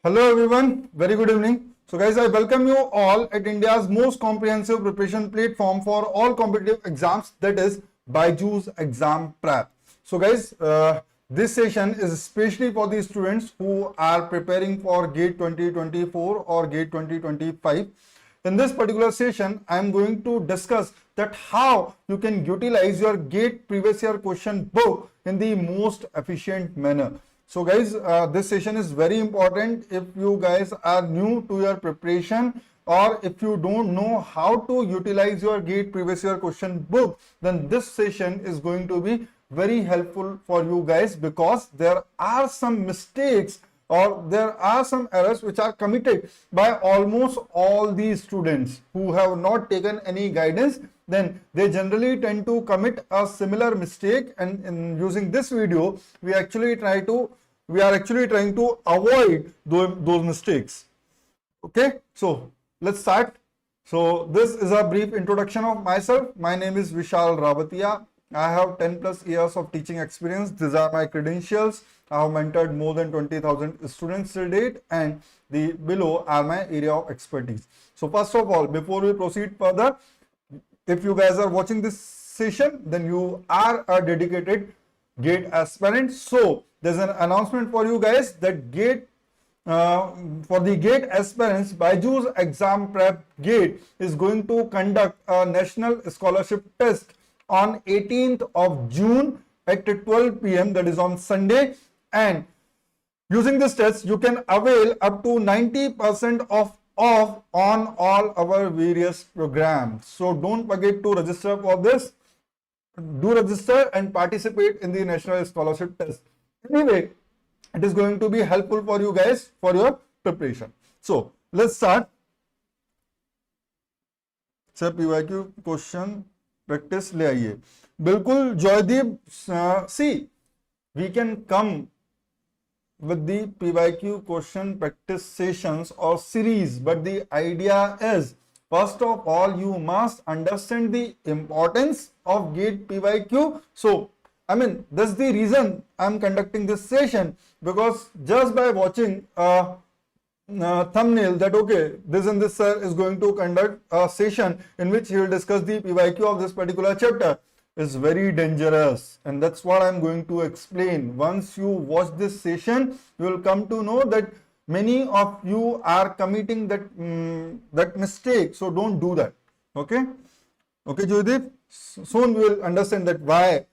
Hello everyone, very good evening. So guys, I welcome you all at India's most comprehensive preparation platform for all competitive exams, that is BYJU'S Exam Prep. So guys, this session is especially for the students who are preparing for GATE 2024 or GATE 2025. In this particular session, I am going to discuss that how you can utilize your GATE previous year question book in the most efficient manner. So guys, this session is very important if you guys are new to your preparation, or if you don't know how to utilize your GATE previous year question book, then this session is going to be very helpful for you guys, because there are some mistakes or there are some errors which are committed by almost all these students who have not taken any guidance. Then they generally tend to commit a similar mistake, and in using this video we are actually trying to avoid those mistakes. Okay, so let's start. So this is a brief introduction of myself. My name is Vishal Rawatiya. I have 10 plus years of teaching experience. These are my credentials. I have mentored more than 20,000 students till date, and the below are my area of expertise. So first of all, before we proceed further, if you guys are watching this session, then you are a dedicated GATE aspirant. So there's an announcement for you guys that GATE for the GATE aspirants, BYJU'S Exam Prep GATE is going to conduct a national scholarship test on 18th of June at 12 p.m. that is on Sunday, and using this test you can avail up to 90% off on all our various programs. So don't forget to register for this. Do register and participate in the national scholarship test. Anyway, it is going to be helpful for you guys for your preparation. So let's start. Sir PYQ question practice ले आइए. बिल्कुल Joydeep, see, we can come with the PYQ question practice sessions or series, but the idea is, first of all, you must understand the importance of GATE PYQ. So, I mean, that's the reason I'm conducting this session, because just by watching a thumbnail that, okay, this and this sir is going to conduct a session in which he will discuss the PYQ of this particular chapter, is very dangerous, and that's what I'm going to explain. Once you watch this session, you will come to know that many of you are committing that mistake. So don't do that. Okay, Joydeep, soon we will understand that why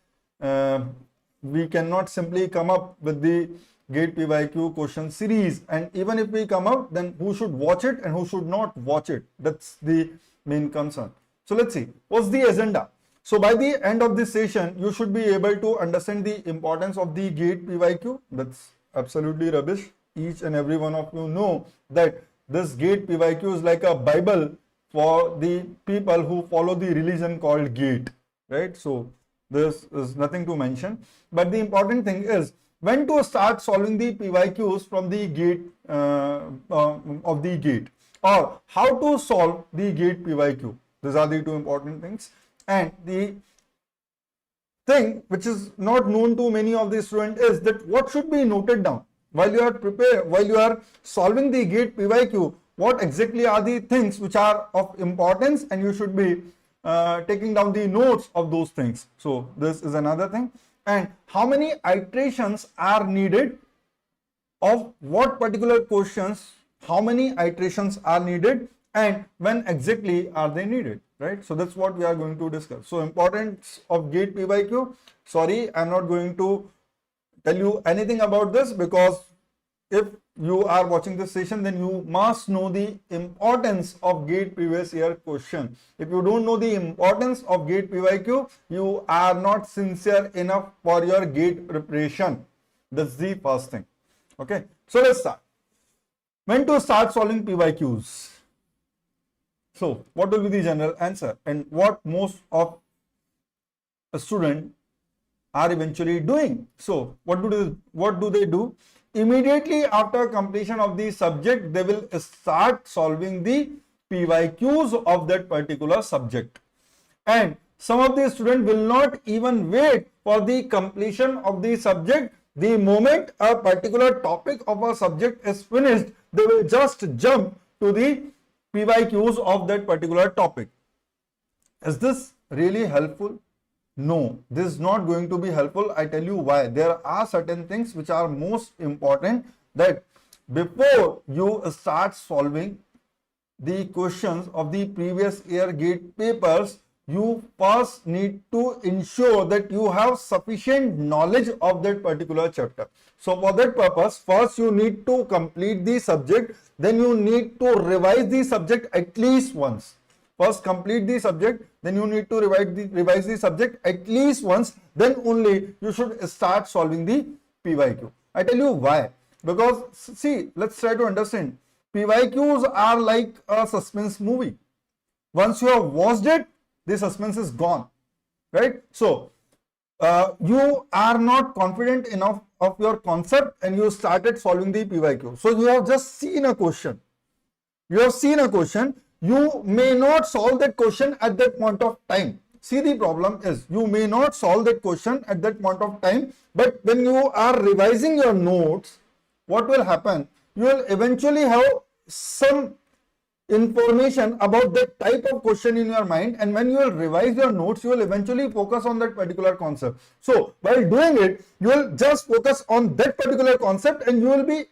we cannot simply come up with the GATE PYQ question series, and even if we come up, then who should watch it and who should not watch it? That's the main concern. So let's see what's the agenda. So by the end of this session, you should be able to understand the importance of the GATE PYQ. That's absolutely rubbish. Each and every one of you know that this GATE PYQ is like a Bible for the people who follow the religion called GATE, right? So this is nothing to mention. But the important thing is when to start solving the PYQs from the GATE of the GATE, or how to solve the GATE PYQ. These are the two important things. And the thing which is not known to many of the students is that what should be noted down while you are solving the GATE PYQ. What exactly are the things which are of importance, and you should be taking down the notes of those things. So this is another thing. And how many iterations are needed of what particular questions, how many iterations are needed, and when exactly are they needed, right? So that's what we are going to discuss. So importance of GATE PYQ. Sorry, I'm not going to tell you anything about this, because if you are watching this session, then you must know the importance of GATE previous year question. If you don't know the importance of GATE PYQ, you are not sincere enough for your GATE preparation. That's the first thing. Okay, so let's start. When to start solving PYQs? So what will be the general answer, and what most of a student are eventually doing? So what do they do? Immediately after completion of the subject, they will start solving the PYQs of that particular subject. And some of the students will not even wait for the completion of the subject. the moment a particular topic of a subject is finished, they will just jump to the PYQs of that particular topic. Is this really helpful? No, this is not going to be helpful. I tell you why. There are certain things which are most important, that before you start solving the questions of the previous year GATE papers, you first need to ensure that you have sufficient knowledge of that particular chapter. So for that purpose, first you need to complete the subject, then you need to revise the subject at least once. First complete the subject, then you need to revise the subject at least once, then only you should start solving the PYQ. I tell you why. Because see, let's try to understand. PYQs are like a suspense movie. Once you have watched it, the suspense is gone, right? So you are not confident enough of your concept and you started solving the PYQ. So you have just seen a question. You have seen a question. You may not solve that question at that point of time. See, the problem is you may not solve that question at that point of time, but when you are revising your notes, what will happen? You will eventually have some information about that type of question in your mind, and when you will revise your notes, you will eventually focus on that particular concept. So while doing it, you will just focus on that particular concept, and you will be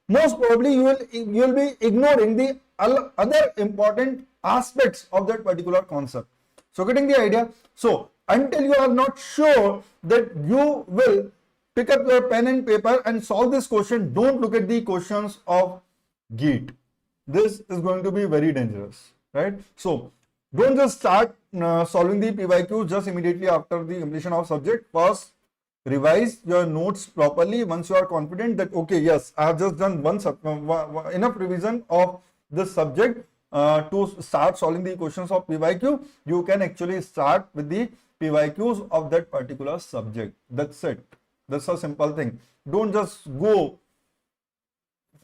most probably you will be ignoring the other important aspects of that particular concept. So getting the idea? So until you are not sure that you will pick up your pen and paper and solve this question, don't look at the questions of GATE. This is going to be very dangerous, right? So don't just start solving the PYQ just immediately after the completion of subject. First, revise your notes properly. Once you are confident that, okay, yes, I have just done enough revision of this subject to start solving the questions of PYQ, you can actually start with the PYQs of that particular subject. That's it. That's a simple thing. Don't just go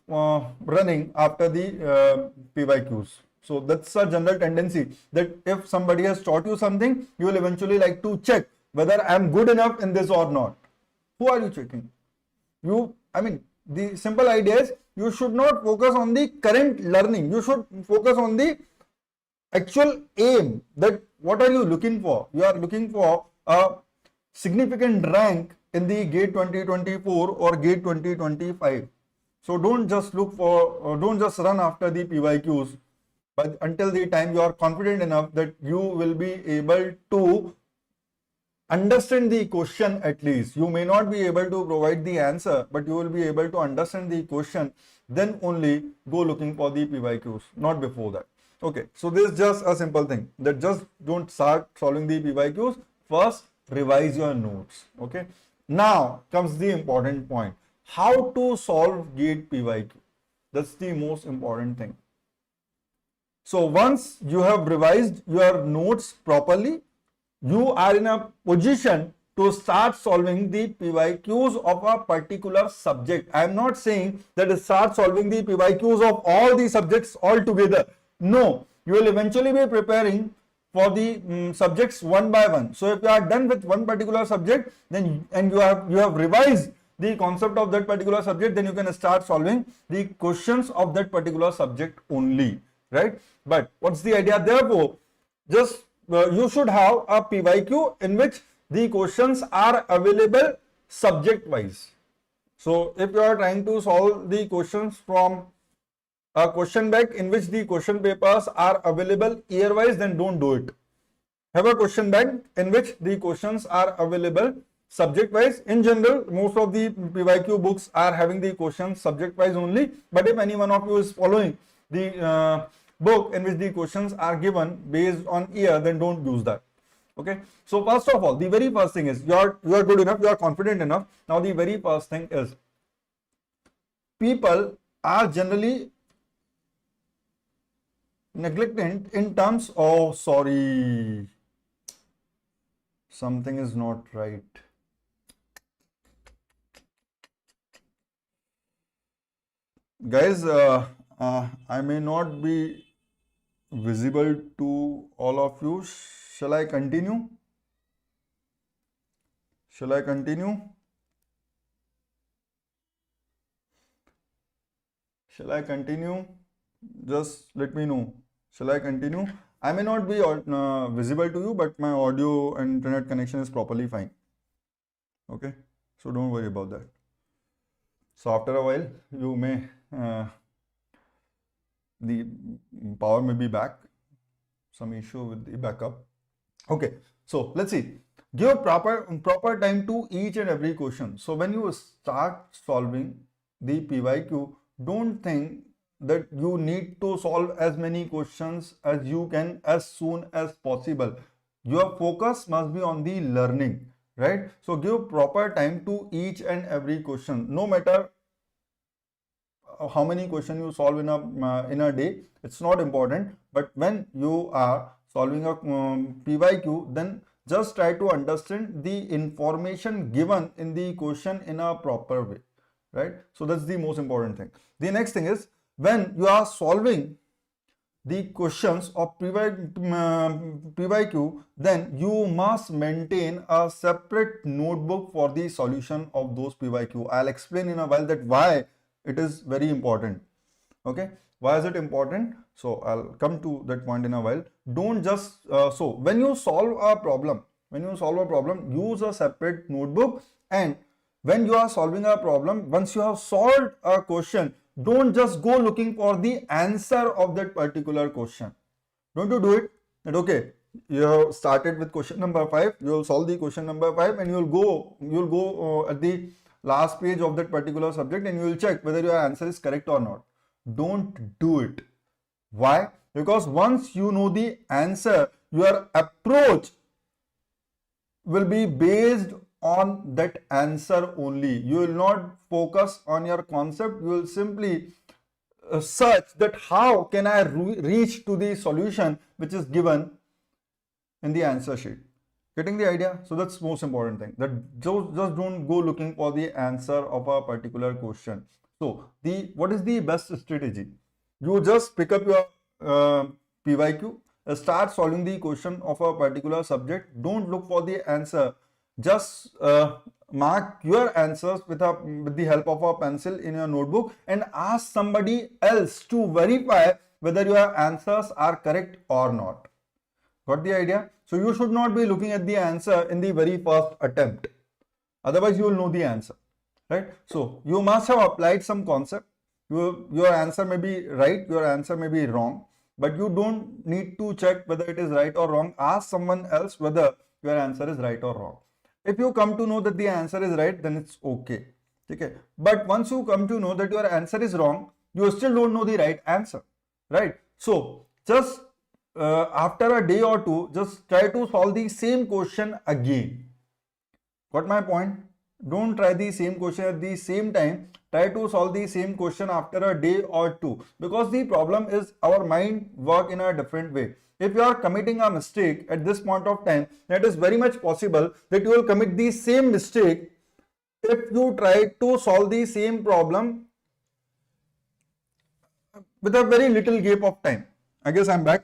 running after the PYQs. So that's a general tendency, that if somebody has taught you something, you will eventually like to check whether I am good enough in this or not. Who are you checking? The simple idea is you should not focus on the current learning. You should focus on the actual aim, that what are you looking for? You are looking for a significant rank in the GATE 2024 or GATE 2025. So don't just don't just run after the PYQs, but until the time you are confident enough that you will be able to understand the question at least. You may not be able to provide the answer, but you will be able to understand the question. Then only go looking for the PYQs, not before that. Okay, so this is just a simple thing, that just don't start solving the PYQs. First, revise your notes. Okay, now comes the important point. How to solve GATE PYQ? That's the most important thing. So once you have revised your notes properly, you are in a position to start solving the PYQs of a particular subject. I am not saying that start solving the PYQs of all the subjects altogether. No, you will eventually be preparing for the subjects one by one. So if you are done with one particular subject, then and you have revised the concept of that particular subject, then you can start solving the questions of that particular subject only, right? But what's the idea? Therefore, just you should have a PYQ in which the questions are available subject wise. So if you are trying to solve the questions from a question bank in which the question papers are available year wise, then don't do it. Have a question bank in which the questions are available subject wise. In general, most of the PYQ books are having the questions subject wise only, but if any one of you is following the book in which the questions are given based on year, then don't use that. Okay, so first of all, the very first thing is you are good enough, you are confident enough. Now the very first thing is, people are generally neglectant in terms of, sorry, something is not right. Guys, I may not be visible to all of you. Shall I continue? Shall I continue? Shall I continue? Just let me know. Shall I continue? I may not be visible to you, but my audio and internet connection is properly fine. Okay, so don't worry about that. So after a while, you may the power may be back. Some issue with the backup. Okay, so let's see. Give proper time to each and every question. So when you start solving the PYQ, don't think that you need to solve as many questions as you can as soon as possible. Your focus must be on the learning, right? So give proper time to each and every question. No matter how many questions you solve in a day, it's not important. But when you are solving a PYQ, then just try to understand the information given in the question in a proper way, right? So that's the most important thing. The next thing is, when you are solving the questions of PYQ, then you must maintain a separate notebook for the solution of those PYQ. I'll explain in a while that why it is very important. Okay, why is it important? So I'll come to that point in a while. Don't just so when you solve a problem, use a separate notebook. And when you are solving a problem, once you have solved a question, don't just go looking for the answer of that particular question. Don't you do it that okay, you have started with question number 5, you will solve the question number 5, and you will go at the last page of that particular subject and you will check whether your answer is correct or not. Don't do it. Why? Because once you know the answer, your approach will be based on that answer only. You will not focus on your concept. You will simply search that how can I reach to the solution which is given in the answer sheet. Getting the idea? So that's most important thing, that just don't go looking for the answer of a particular question. So what is the best strategy? You just pick up your PYQ, start solving the question of a particular subject. Don't look for the answer. Just mark your answers with the help of a pencil in your notebook and ask somebody else to verify whether your answers are correct or not. Got the idea? So you should not be looking at the answer in the very first attempt. Otherwise, you will know the answer, right? So you must have applied some concept. Your answer may be right, your answer may be wrong, but you don't need to check whether it is right or wrong. Ask someone else whether your answer is right or wrong. If you come to know that the answer is right, then it's okay. Okay. But once you come to know that your answer is wrong, you still don't know the right answer, right? So just after a day or two, just try to solve the same question again. Got my point? Don't try the same question at the same time. Try to solve the same question after a day or two, because the problem is our mind work in a different way. If you are committing a mistake at this point of time, it is very much possible that you will commit the same mistake if you try to solve the same problem with a very little gap of time. I guess I'm back.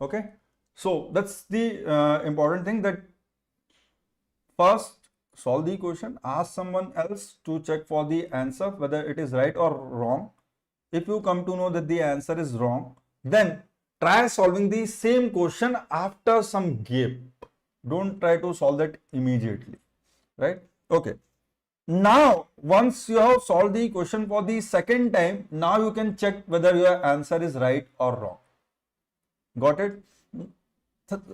Okay. So that's the important thing, that first solve the question, ask someone else to check for the answer whether it is right or wrong. If you come to know that the answer is wrong, then try solving the same question after some gap. Don't try to solve that immediately, right? Okay. Now, once you have solved the question for the second time, now you can check whether your answer is right or wrong. Got it?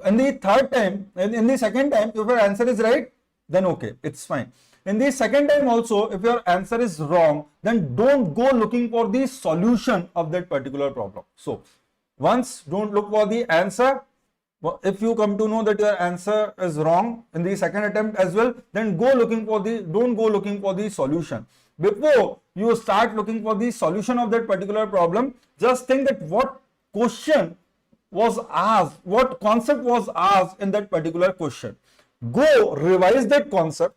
And the third time, in the second time, if your answer is right, then okay, it's fine. In the second time also, if your answer is wrong, then don't go looking for the solution of that particular problem. So once don't look for the answer. If you come to know that your answer is wrong in the second attempt as well, then don't go looking for the solution. Before you start looking for the solution of that particular problem, just think that what question was asked, what concept was asked in that particular question. Go revise that concept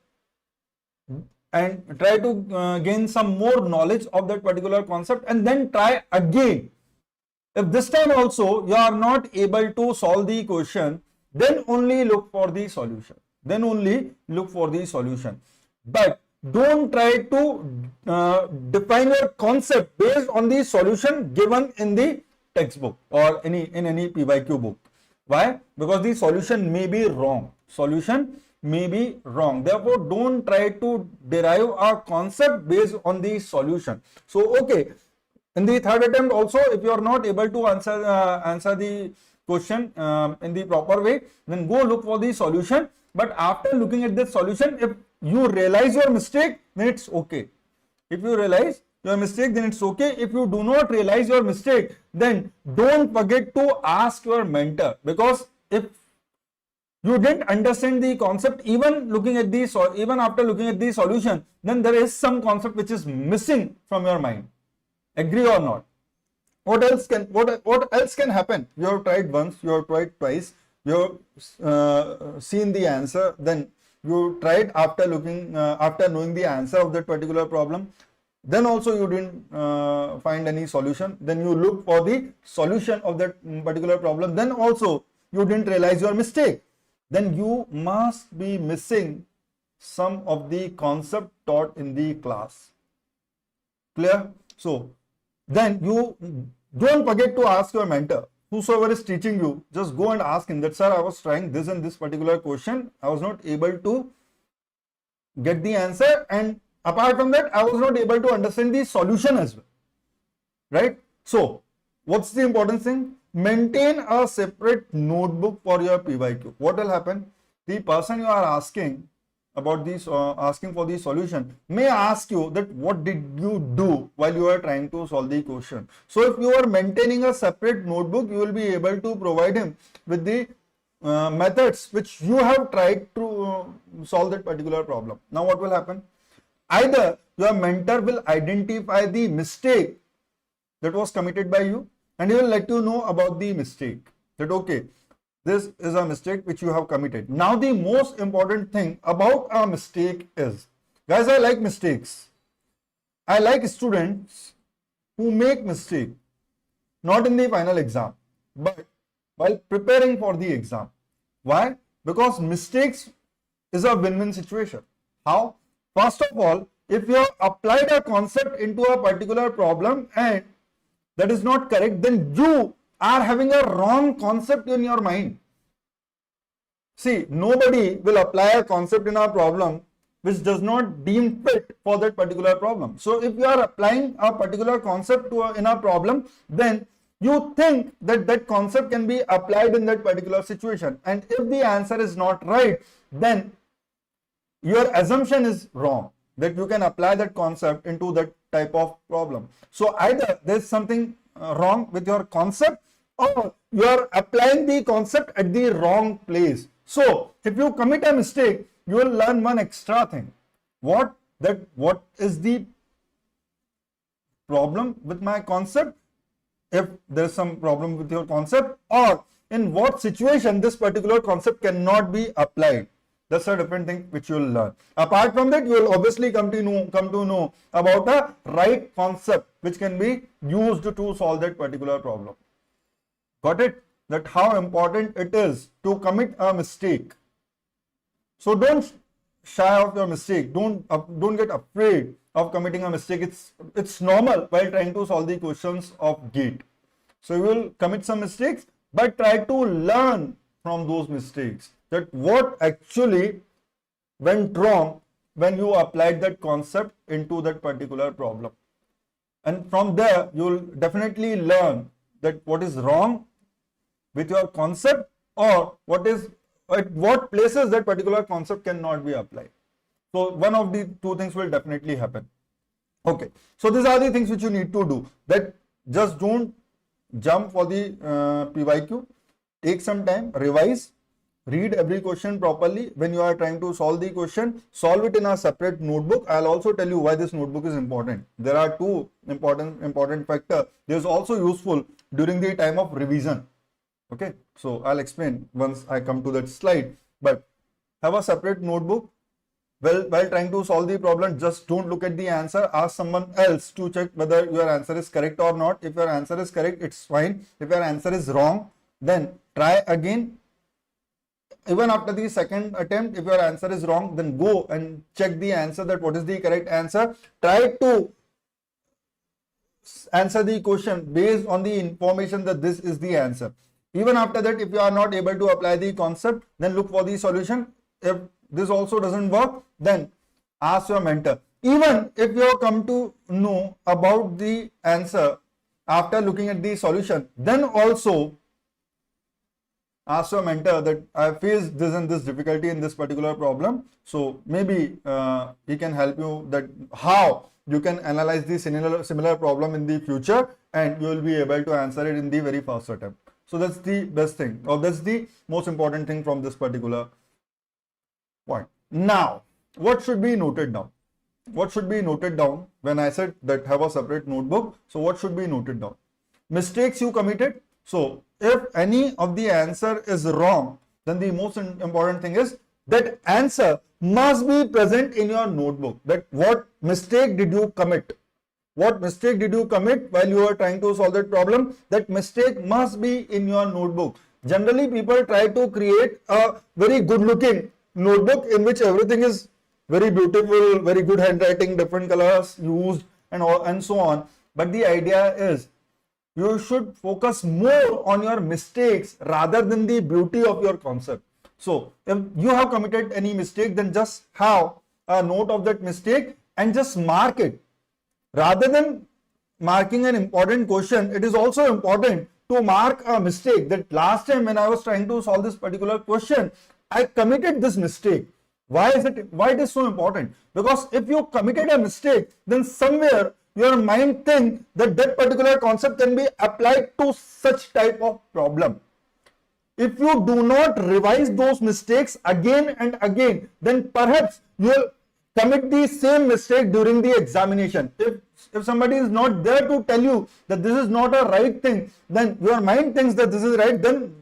and try to gain some more knowledge of that particular concept, and then try again. If this time also you are not able to solve the question, then only look for the solution. But don't try to define your concept based on the solution given in the textbook or in any PYQ book. Why? Because the solution may be wrong. Solution may be wrong. Therefore, don't try to derive a concept based on the solution. So, okay, in the third attempt also, if you are not able to answer the question in the proper way, then go look for the solution. But after looking at the solution, if you realize your mistake, then it's okay. If you realize your mistake, then it's okay. If you do not realize your mistake, then don't forget to ask your mentor, because if you didn't understand the concept even after looking at the solution, then there is some concept which is missing from your mind. Agree or not? What else can happen? You have tried once, you have tried twice, you have seen the answer, then you tried after knowing the answer of that particular problem, then also you didn't find any solution, then you look for the solution of that particular problem, then also you didn't realize your mistake, then you must be missing some of the concept taught in the class. Clear? So then you don't forget to ask your mentor. Whosoever is teaching you, just go and ask him that, sir, I was trying this and this particular question, I was not able to get the answer, and apart from that, I was not able to understand the solution as well. Right? So, what's the important thing? Maintain a separate notebook for your PYQ. What will happen? The person you are asking about this, asking for the solution, may ask you that what did you do while you are trying to solve the question. So if you are maintaining a separate notebook, you will be able to provide him with the methods which you have tried to solve that particular problem. Now what will happen? Either your mentor will identify the mistake that was committed by you, and he will let you know about the mistake, that okay, this is a mistake which you have committed. Now the most important thing about a mistake is, guys, I like mistakes. I like students who make mistake, not in the final exam, but while preparing for the exam. Why? Because mistakes is a win-win situation. How? First of all, if you have applied a concept into a particular problem and that is not correct, then you are having a wrong concept in your mind. See, nobody will apply a concept in a problem which does not deem fit for that particular problem. So if you are applying a particular concept in a problem, then you think that that concept can be applied in that particular situation. And if the answer is not right, then your assumption is wrong, that you can apply that concept into that type of problem. So either there's something wrong with your concept, or you are applying the concept at the wrong place. So if you commit a mistake, you will learn one extra thing. What is the problem with my concept? If there's some problem with your concept, or in what situation this particular concept cannot be applied. That's a different thing which you will learn. Apart from that, you will obviously come to know about a right concept which can be used to solve that particular problem. Got it? That how important it is to commit a mistake. So don't shy off your mistake. Don't get afraid of committing a mistake. It's normal while trying to solve the questions of GATE. So you will commit some mistakes, but try to learn from those mistakes, that what actually went wrong when you applied that concept into that particular problem. And from there, you will definitely learn that what is wrong with your concept, or at what places that particular concept cannot be applied. So one of the two things will definitely happen. Okay, so these are the things which you need to do. That just don't jump for the PYQ. Take some time, revise, read every question properly. When you are trying to solve the question, solve it in a separate notebook. I'll also tell you why this notebook is important. There are two important factors. This is also useful during the time of revision. Okay, so I'll explain once I come to that slide. But have a separate notebook. While trying to solve the problem, just don't look at the answer. Ask someone else to check whether your answer is correct or not. If your answer is correct, it's fine. If your answer is wrong, then try again. even after the second attempt, if your answer is wrong, then go and check the answer, that what is the correct answer. Try to answer the question based on the information that this is the answer. Even after that, if you are not able to apply the concept, then look for the solution. If this also doesn't work, then ask your mentor. Even if you come to know about the answer after looking at the solution, then also ask your mentor that I faced this and this difficulty in this particular problem. So maybe he can help you that how you can analyze the similar problem in the future, and you will be able to answer it in the very first attempt. So that's the best thing, or that's the most important thing from this particular point. Now, what should be noted down? What should be noted down when I said that have a separate notebook? So what should be noted down? Mistakes you committed. So if any of the answer is wrong, then the most important thing is that answer must be present in your notebook. That what mistake did you commit? What mistake did you commit while you are trying to solve that problem? That mistake must be in your notebook. Generally, people try to create a very good looking notebook in which everything is very beautiful, very good handwriting, different colors used and so on. But the idea is you should focus more on your mistakes rather than the beauty of your concept. So if you have committed any mistake, then just have a note of that mistake and just mark it. Rather than marking an important question, it is also important to mark a mistake. That last time when I was trying to solve this particular question, I committed this mistake. Why it is so important? Because if you committed a mistake, then somewhere your mind thinks that that particular concept can be applied to such type of problem. If you do not revise those mistakes again and again, then perhaps you will commit the same mistake during the examination. If somebody is not there to tell you that this is not a right thing, then your mind thinks that this is right, then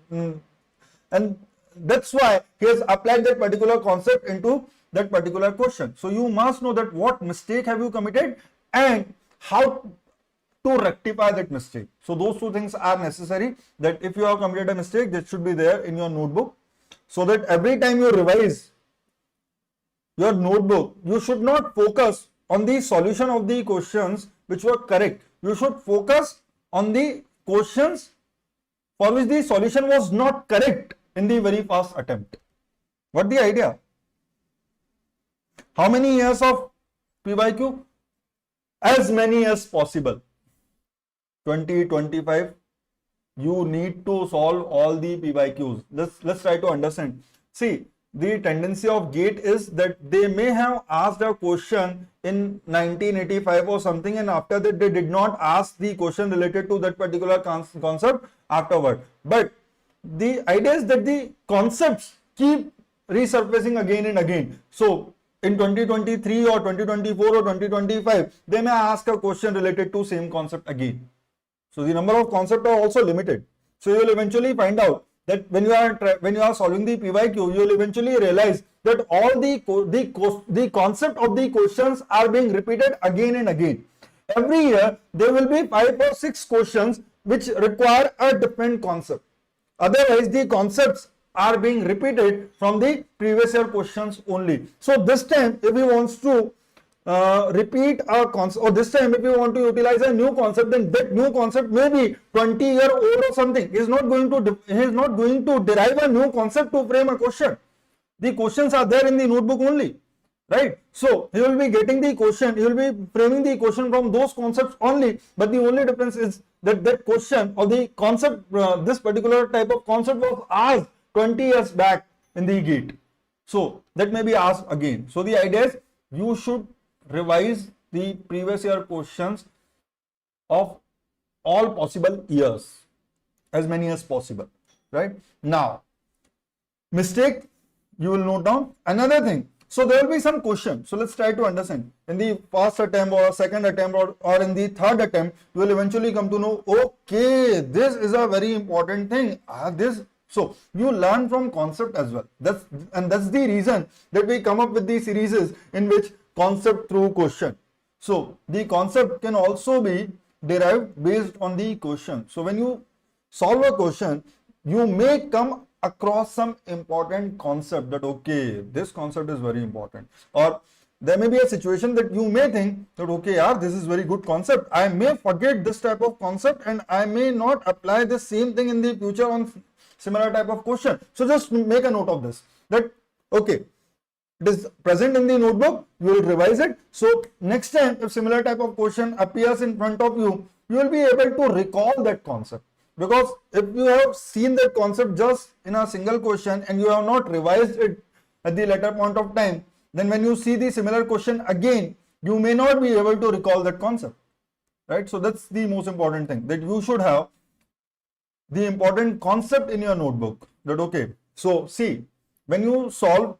and that's why he has applied that particular concept into that particular question. So you must know that what mistake have you committed and how to rectify that mistake. So those two things are necessary, that if you have committed a mistake, that should be there in your notebook, so that every time you revise your notebook, you should not focus on the solution of the questions which were correct. You should focus on the questions for which the solution was not correct in the very first attempt. What the idea? How many years of PYQ? As many as possible. 20, 25. You need to solve all the PYQs. Let's try to understand. See, the tendency of GATE is that they may have asked a question in 1985 or something, and after that they did not ask the question related to that particular concept afterward. But the idea is that the concepts keep resurfacing again and again. So in 2023 or 2024 or 2025, they may ask a question related to same concept again. So the number of concepts are also limited. So you will eventually find out that when you are solving the PYQ, you will eventually realize that all the concept of the questions are being repeated again and again. Every year there will be 5 or 6 questions which require a different concept. Otherwise, the concepts are being repeated from the previous year questions only. So this time, if he wants to repeat a concept, or this time if you want to utilize a new concept, then that new concept may be 20-year-old or something. He is not going to derive a new concept to frame a question. The questions are there in the notebook only, right? So he will be getting the question, he will be framing the question from those concepts only, but the only difference is that that question or the concept, this particular type of concept was asked 20 years back in the GATE. So that may be asked again. So the idea is you should revise the previous year questions of all possible years, as many as possible, right? Now, mistake you will note down. Another thing, so there will be some question. So let's try to understand. In the first attempt or second attempt or in the third attempt, you will eventually come to know, okay, this is a very important thing. So you learn from concept as well. That's the reason that we come up with these series in which concept through question. So the concept can also be derived based on the question. So when you solve a question, you may come across some important concept that okay, this concept is very important, or there may be a situation that you may think that okay, yeah, this is very good concept. I may forget this type of concept and I may not apply the same thing in the future on similar type of question. So just make a note of this, that okay, it is present in the notebook, you will revise it. So next time if similar type of question appears in front of you, you will be able to recall that concept. Because if you have seen that concept just in a single question and you have not revised it at the later point of time, then when you see the similar question again, you may not be able to recall that concept, right? So that's the most important thing, that you should have the important concept in your notebook. That okay, so see, when you solve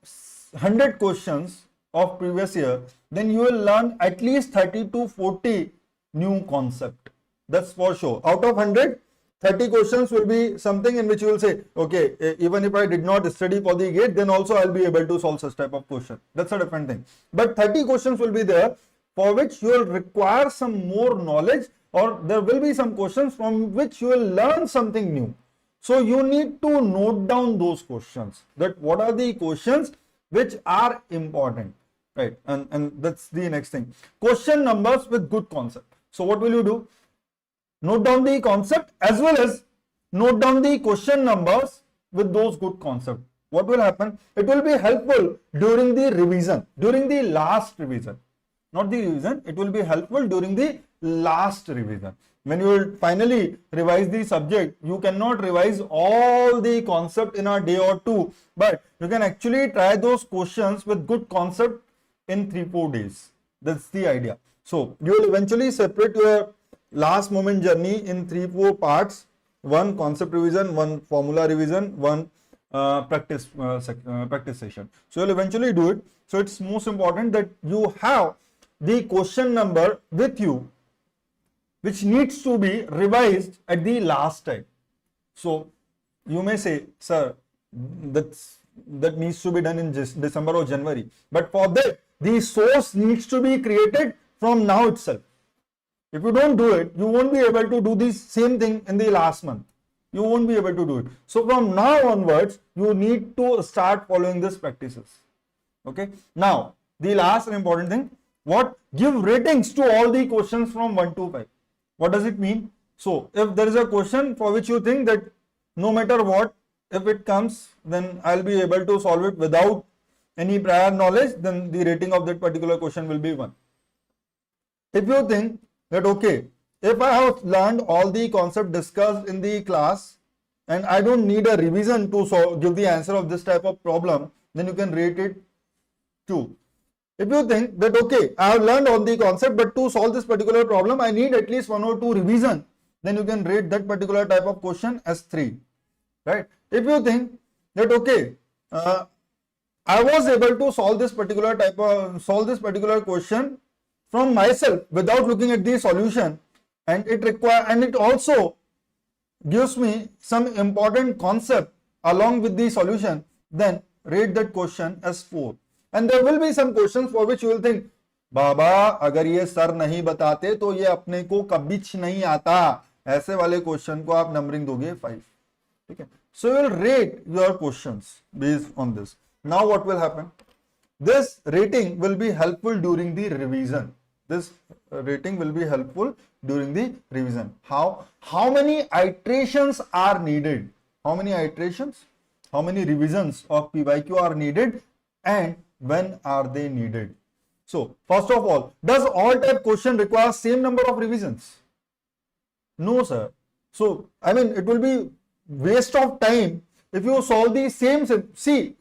100 questions of previous year, then you will learn at least 30 to 40 new concept. That's for sure. Out of 100, 30 questions will be something in which you will say, okay, even if I did not study for the gate, then also I'll be able to solve such type of question. That's a different thing. But 30 questions will be there for which you will require some more knowledge, or there will be some questions from which you will learn something new. So you need to note down those questions, that what are the questions which are important, right? And that's the next thing. Question numbers with good concept. So what will you do? Note down the concept as well as note down the question numbers with those good concepts. What will happen? It will be helpful during the revision, during the last revision. Not the revision, it will be helpful during the last revision. When you will finally revise the subject, you cannot revise all the concept in a day or two, but you can actually try those questions with good concept in 3-4 days. That's the idea. So you will eventually separate your last moment journey in 3-4 parts: one concept revision, one formula revision, one practice session. So you'll eventually do it. So it's most important that you have the question number with you, which needs to be revised at the last time. So you may say, sir, that needs to be done in December or January. But for that, the source needs to be created from now itself. If you don't do it, you won't be able to do the same thing in the last month. You won't be able to do it. So from now onwards, you need to start following these practices. Okay. Now, the last and important thing, give ratings to all the questions from 1 to 5. What does it mean? So if there is a question for which you think that no matter what, if it comes, then I'll be able to solve it without any prior knowledge, then the rating of that particular question will be 1. If you think that okay, if I have learned all the concept discussed in the class and I don't need a revision to give the answer of this type of problem, then you can rate it 2. If you think that okay, I have learned all the concept, but to solve this particular problem I need at least 1 or 2 revision, then you can rate that particular type of question as 3, right? If you think that okay, I was able to solve this particular question from myself without looking at the solution, and it also gives me some important concept along with the solution, then rate that question as 4. And there will be some questions for which you will think, बाबा अगर ये sir नहीं बताते तो ये अपने को कभी नहीं आता, ऐसे वाले क्वेश्चन को आप नंबरिंग दोगे 5. ठीक है. So you will rate your questions based on this. Now what will happen? This rating will be helpful during the revision. This rating will be helpful during the revision. How many iterations are needed? How many iterations? How many revisions of PYQ are needed, and when are they needed? So first of all, does all type question require same number of revisions? No, sir. So I mean, it will be waste of time if you solve the same. See,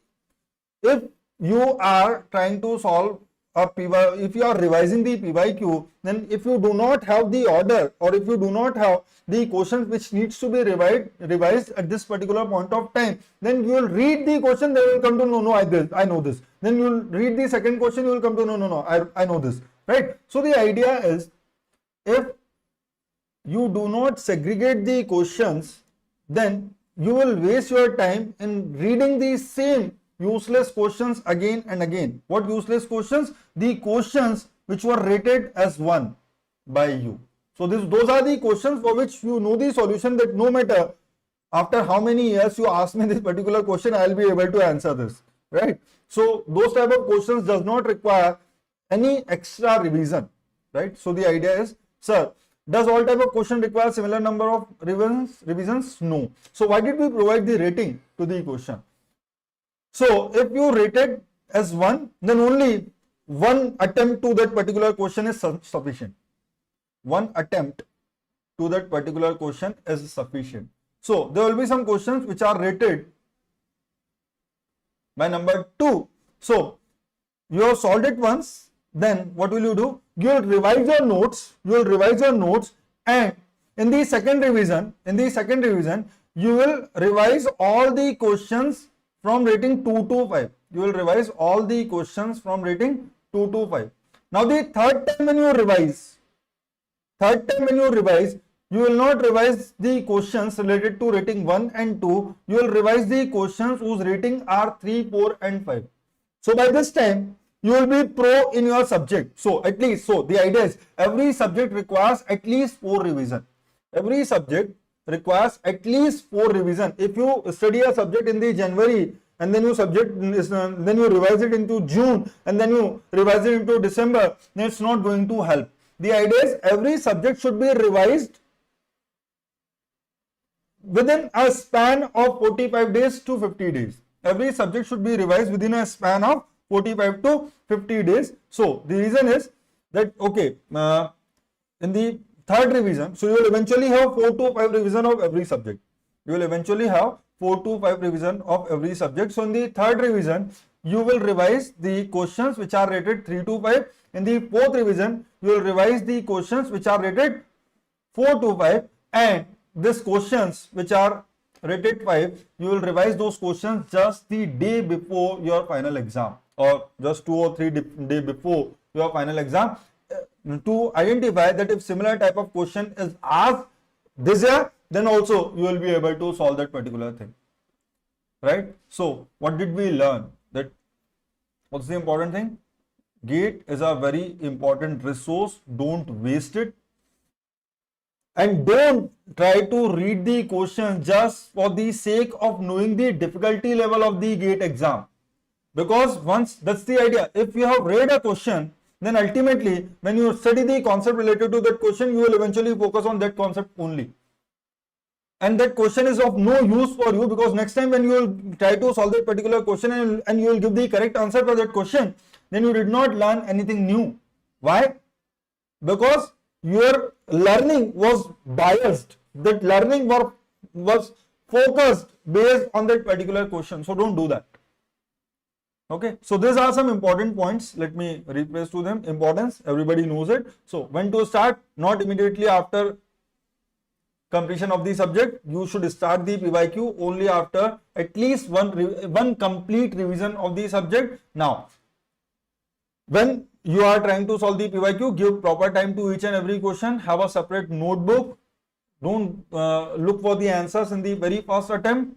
if you are trying to solve a PYQ, if you are revising the PYQ, then if you do not have the order, or if you do not have the questions which needs to be revised at this particular point of time, then you will read the question, then you will come to no, I know this. Then you will read the second question, you will come to no, I know this, right? So the idea is, if you do not segregate the questions, then you will waste your time in reading the same useless questions again and again. What useless questions? The questions which were rated as 1 by you. So those are the questions for which you know the solution, that no matter after how many years you ask me this particular question, I will be able to answer this, right? So those type of questions does not require any extra revision, right? So the idea is, sir, does all type of question require similar number of revisions? No. So why did we provide the rating to the question? So if you rated as 1, then only one attempt to that particular question is sufficient. One attempt to that particular question is sufficient. So there will be some questions which are rated by number 2. So you have solved it once, then what will you do? You will revise your notes, and in the second revision, you will revise all the questions from rating 2 to 5. You will revise all the questions from rating 2 to 5. Now the third time when you revise, you will not revise the questions related to rating 1 and 2. You will revise the questions whose rating are 3, 4 and 5. So by this time, you will be pro in your subject. So at least, so the idea is every subject requires at least 4 revision. Every subject requires at least 4 revision. If you study a subject in the January and then you revise it into June and then you revise it into December, then it's not going to help. The idea is every subject should be revised within a span of 45 days to 50 days. Every subject should be revised within a span of 45 to 50 days. So the reason is that, okay, in the third revision, so you will eventually have 4 to 5 revision of every subject. So in the third revision, you will revise the questions which are rated 3 to 5. In the fourth revision, you will revise the questions which are rated 4 to 5, and these questions which are rated 5, you will revise those questions just the day before your final exam, or just 2 or 3 days before your final exam, to identify that if similar type of question is asked this year, then also you will be able to solve that particular thing, right? So what did we learn? That what's the important thing? GATE is a very important resource. Don't waste it. And don't try to read the question just for the sake of knowing the difficulty level of the GATE exam. Because once, that's the idea, if you have read a question, then ultimately when you study the concept related to that question, you will eventually focus on that concept only. And that question is of no use for you, because next time when you will try to solve that particular question and you will give the correct answer for that question, then you did not learn anything new. Why? Because your learning was biased. That learning was focused based on that particular question. So don't do that. Okay, so these are some important points. Let me rephrase to them. Importance, everybody knows it. So when to start? Not immediately after completion of the subject. You should start the PYQ only after at least one complete revision of the subject. Now, when you are trying to solve the PYQ, give proper time to each and every question. Have a separate notebook. Don't look for the answers in the very first attempt.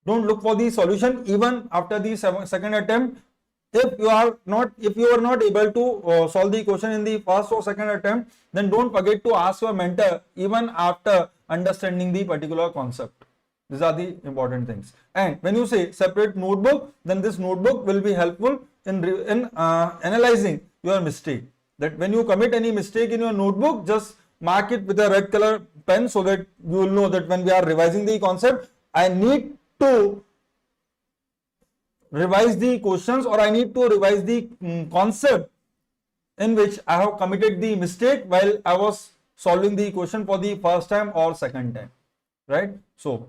Don't look for the solution even after the second attempt. If you are not able to solve the question in the first or second attempt, then don't forget to ask your mentor even after understanding the particular concept. These are the important things. And when you say separate notebook, then this notebook will be helpful in analyzing your mistake. That when you commit any mistake in your notebook, just mark it with a red color pen so that you will know that when we are revising the concept, I need to revise the questions, or I need to revise the concept in which I have committed the mistake while I was solving the question for the first time or second time, right? So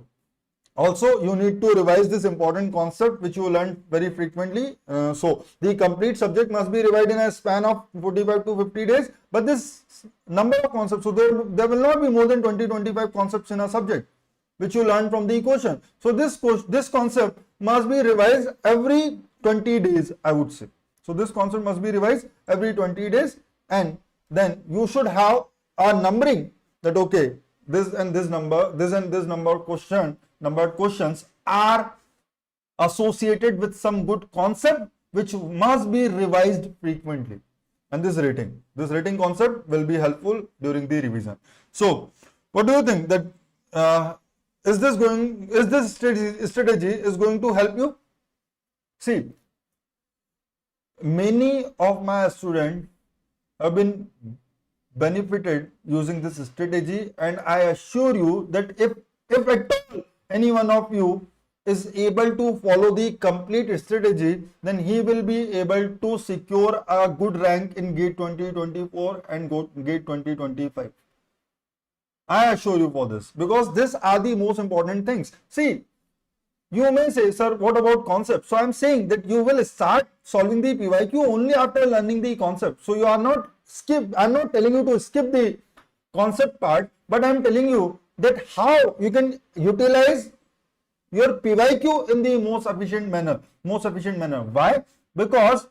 also you need to revise this important concept which you learn very frequently. So the complete subject must be revised in a span of 45 to 50 days, but this number of concepts, so there will not be more than 20-25 concepts in a subject which you learn from the question. So this concept must be revised every 20 days, I would say. So this concept must be revised every 20 days, and then you should have a numbering that, okay, this and this number numbered questions are associated with some good concept which must be revised frequently. And this rating concept will be helpful during the revision. So what do you think that is this strategy is going to help you? See, many of my students have been benefited using this strategy, and I assure you that if at all any one of you is able to follow the complete strategy, then he will be able to secure a good rank in GATE 2024 and GATE 2025. I assure you for this, because these are the most important things. See, you may say, sir, what about concept? So I'm saying that you will start solving the PYQ only after learning the concept. So you are not I'm not telling you to skip the concept part, but I'm telling you that how you can utilize your PYQ in the most efficient manner. Why? Because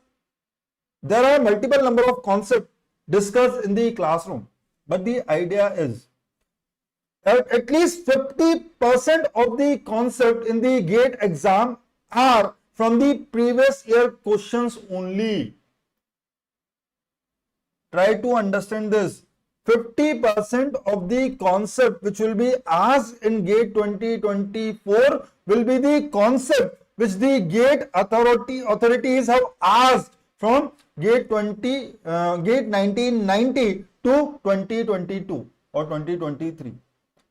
there are multiple number of concepts discussed in the classroom, but the idea is at least 50% of the concept in the GATE exam are from the previous year questions only. Try to understand this. 50% of the concept which will be asked in GATE 2024 will be the concept which the GATE authorities have asked from GATE 1990 to 2022 or 2023.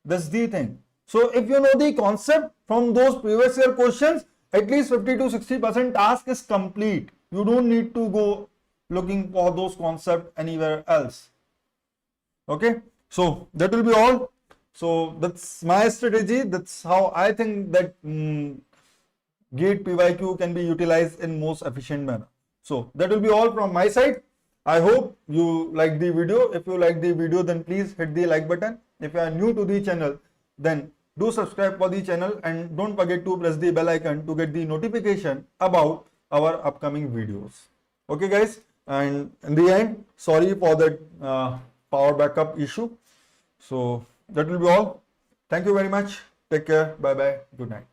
That's the thing. So if you know the concept from those previous year questions, at least 50 to 60% task is complete. You don't need to go looking for those concepts anywhere else. Okay, so that will be all. So that's my strategy. That's how I think that GATE PYQ can be utilized in most efficient manner. So that will be all from my side. I hope you like the video. If you like the video, then please hit the like button. If you are new to the channel, then do subscribe for the channel and don't forget to press the bell icon to get the notification about our upcoming videos. Okay guys, and in the end, sorry for that power backup issue. So that will be all. Thank you very much. Take care. Bye bye. Good night.